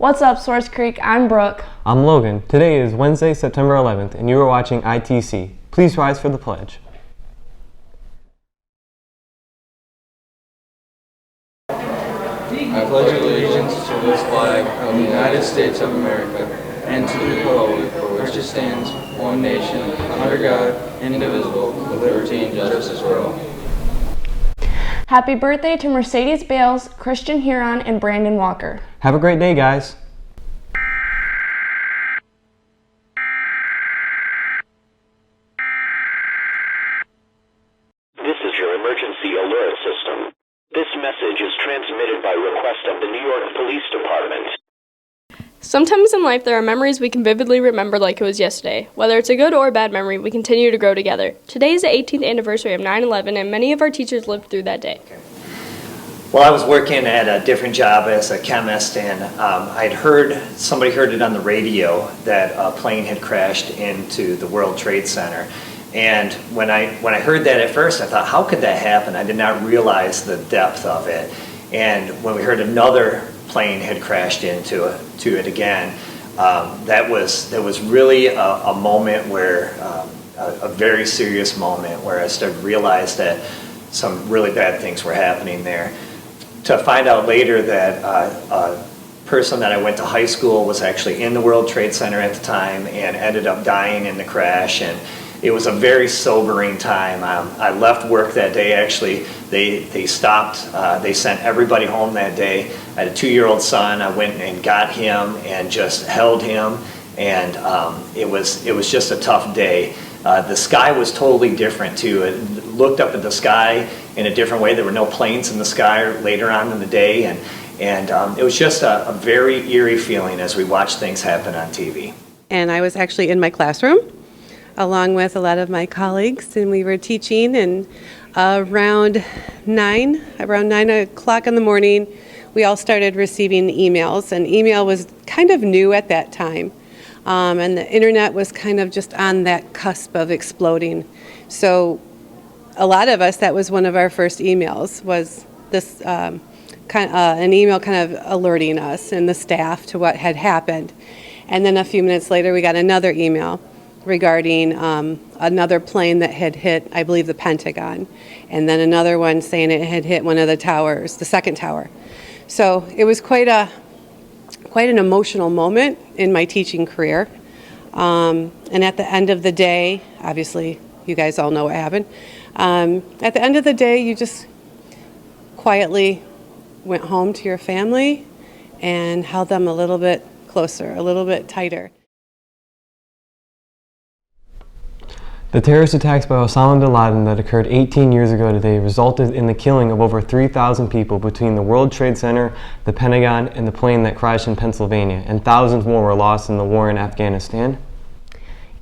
What's up, Source Creek? I'm Brooke. I'm Logan. Today is Wednesday, September 11th, and you are watching ITC. Please rise for the pledge. I pledge allegiance to this flag of the United States of America and to the republic for which it stands, one nation, under God, indivisible, with liberty and justice for all. Happy birthday to Mercedes Bales, Christian Huron, and Brandon Walker. Have a great day, guys. This is your emergency alert system. This message is transmitted by request of the New York Police Department. Sometimes in life there are memories we can vividly remember like it was yesterday. Whether it's a good or bad memory, we continue to grow together. Today is the 18th anniversary of 9/11, and many of our teachers lived through that day. Well, I was working at a different job as a chemist, and somebody heard it on the radio that a plane had crashed into the World Trade Center. And when I heard that at first, I thought, how could that happen? I did not realize the depth of it. And when we heard another plane had crashed into it again, that was really a moment where, a very serious moment where I started to realize that some really bad things were happening there. To find out later that a person that I went to high school was actually in the World Trade Center at the time and ended up dying in the crash, and it was a very sobering time. I left work that day. Actually, they stopped. They sent everybody home that day. I had a 2-year-old son. I went and got him and just held him, and it was just a tough day. The sky was totally different too. It looked up at the sky in a different way. There were no planes in the sky later on in the day, and it was just a very eerie feeling as we watched things happen on TV. And I was actually in my classroom along with a lot of my colleagues, and we were teaching, and around 9 o'clock in the morning, we all started receiving emails, and email was kind of new at that time. And the internet was kind of just on that cusp of exploding. So a lot of us, that was one of our first emails, was this an email kind of alerting us and the staff to what had happened. And then a few minutes later, we got another email regarding another plane that had hit, I believe, the Pentagon. And then another one saying it had hit one of the towers, the second tower. So it was quite an emotional moment in my teaching career. And at the end of the day, obviously, you guys all know what happened. At the end of the day, you just quietly went home to your family and held them a little bit closer, a little bit tighter. The terrorist attacks by Osama bin Laden that occurred 18 years ago today resulted in the killing of over 3,000 people between the World Trade Center, the Pentagon, and the plane that crashed in Pennsylvania, and thousands more were lost in the war in Afghanistan.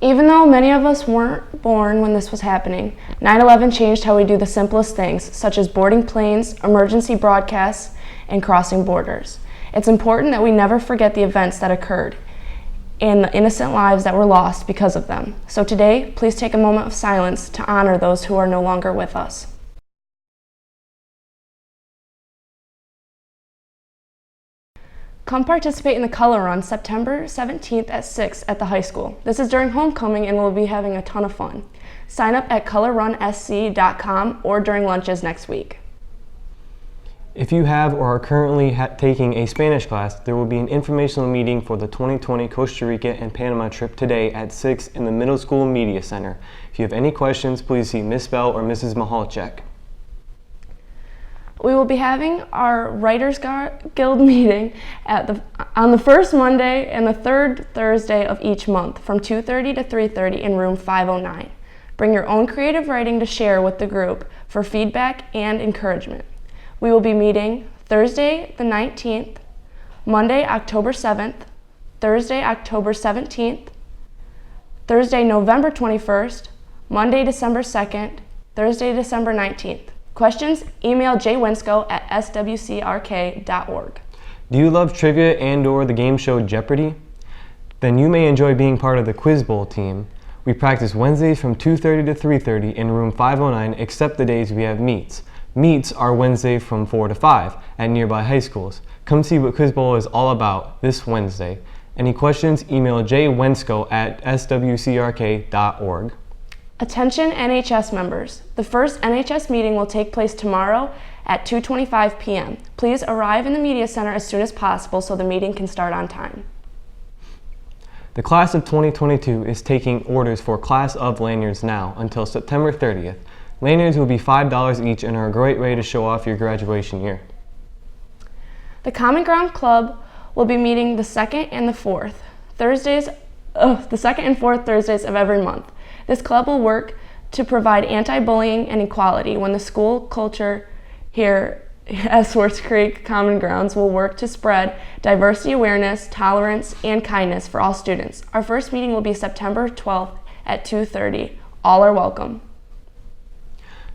Even though many of us weren't born when this was happening, 9/11 changed how we do the simplest things, such as boarding planes, emergency broadcasts, and crossing borders. It's important that we never forget the events that occurred and the innocent lives that were lost because of them. So today, please take a moment of silence to honor those who are no longer with us. Come participate in the Color Run September 17th at 6 at the high school. This is during homecoming, and we'll be having a ton of fun. Sign up at colorrunsc.com or during lunches next week. If you have or are currently taking a Spanish class, there will be an informational meeting for the 2020 Costa Rica and Panama trip today at 6 in the Middle School Media Center. If you have any questions, please see Ms. Bell or Mrs. Mahalchek. We will be having our Writers Guild meeting on the first Monday and the third Thursday of each month from 2:30 to 3:30 in room 509. Bring your own creative writing to share with the group for feedback and encouragement. We will be meeting Thursday the 19th, Monday October 7th, Thursday October 17th, Thursday November 21st, Monday December 2nd, Thursday December 19th. Questions? Email jwinsco@swcrk.org. Do you love trivia and/or the game show Jeopardy? Then you may enjoy being part of the Quiz Bowl team. We practice Wednesdays from 2:30 to 3:30 in room 509 except the days we have meets. Meets are Wednesday from 4 to 5 at nearby high schools. Come see what Quiz Bowl is all about this Wednesday. Any questions, email jwensko@swcrk.org. Attention NHS members. The first NHS meeting will take place tomorrow at 2:25 p.m. Please arrive in the media center as soon as possible so the meeting can start on time. The class of 2022 is taking orders for Class of lanyards now until September 30th. Lanyards will be $5 each and are a great way to show off your graduation year. The Common Ground Club will be meeting the second and fourth Thursdays of every month. This club will work to provide anti-bullying and equality when the school culture here at Swartz Creek Common Grounds will work to spread diversity awareness, tolerance, and kindness for all students. Our first meeting will be September 12th at 2:30. All are welcome.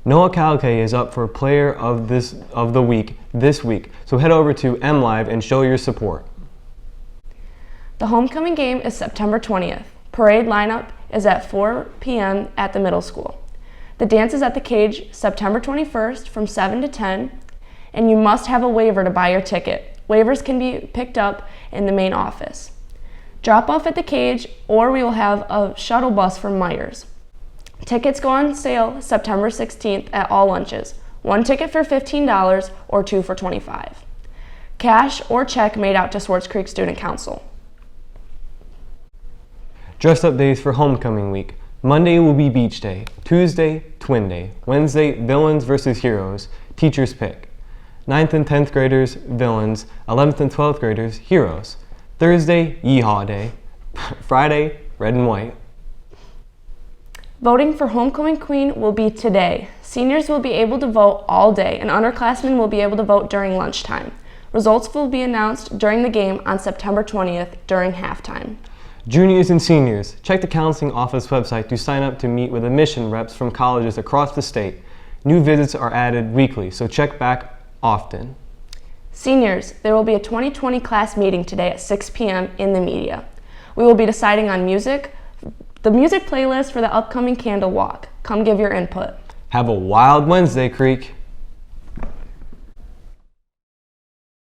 Noah Calque is up for Player of the Week this week, so head over to MLive and show your support. The homecoming game is September 20th. Parade lineup is at 4 p.m. at the middle school. The dance is at the Cage September 21st from 7 to 10, and you must have a waiver to buy your ticket. Waivers can be picked up in the main office. Drop off at the Cage, or we will have a shuttle bus from Myers. Tickets go on sale September 16th at all lunches. One ticket for $15 or two for $25. Cash or check made out to Swartz Creek Student Council. Dress up days for homecoming week. Monday will be Beach Day. Tuesday, Twin Day. Wednesday, Villains versus Heroes. Teachers pick. 9th and 10th graders, Villains. 11th and 12th graders, Heroes. Thursday, Yeehaw Day. Friday, Red and White. Voting for Homecoming Queen will be today. Seniors will be able to vote all day, and underclassmen will be able to vote during lunchtime. Results will be announced during the game on September 20th during halftime. Juniors and seniors, check the counseling office website to sign up to meet with admission reps from colleges across the state. New visits are added weekly, so check back often. Seniors, there will be a 2020 class meeting today at 6 p.m. in the media. We will be deciding on the music playlist for the upcoming Candle Walk. Come give your input. Have a wild Wednesday, Creek.